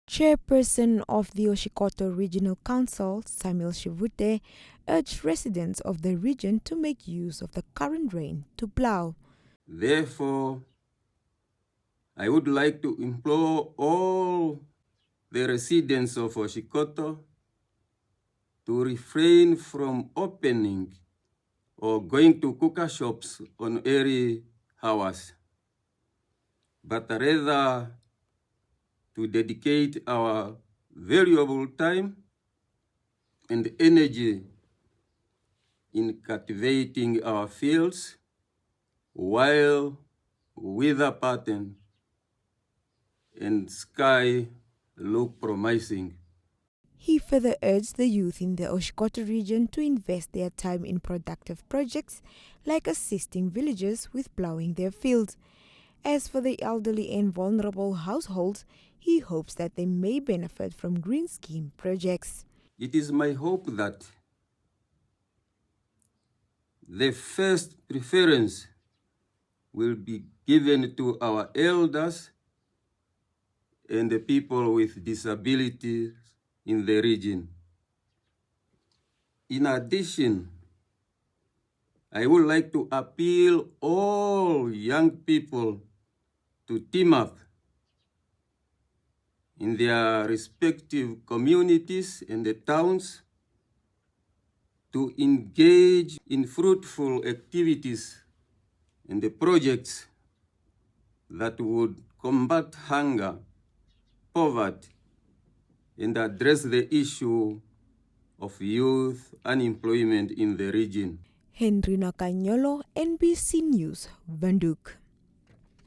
Chairperson of the Oshikoto Regional Council, Samuel Shivute, urged residents of the region to make use of the current rain to plough. Therefore, I would like to implore all the residents of Oshikoto to refrain from opening or going to cooker shops on early hours, but rather to dedicate our valuable time and energy in cultivating our fields while weather pattern and sky look promising. He further urged the youth in the Oshikoto region to invest their time in productive projects like assisting villagers with ploughing their fields. As for the elderly and vulnerable households, he hopes that they may benefit from green scheme projects. It is my hope that the first preference will be given to our elders and the people with disabilities in the region. In addition, I would like to appeal all young people to team up in their respective communities and the towns to engage in fruitful activities and the projects that would combat hunger, poverty, and address the issue of youth unemployment in the region. Henry Nakanyolo, NBC News, Bandung.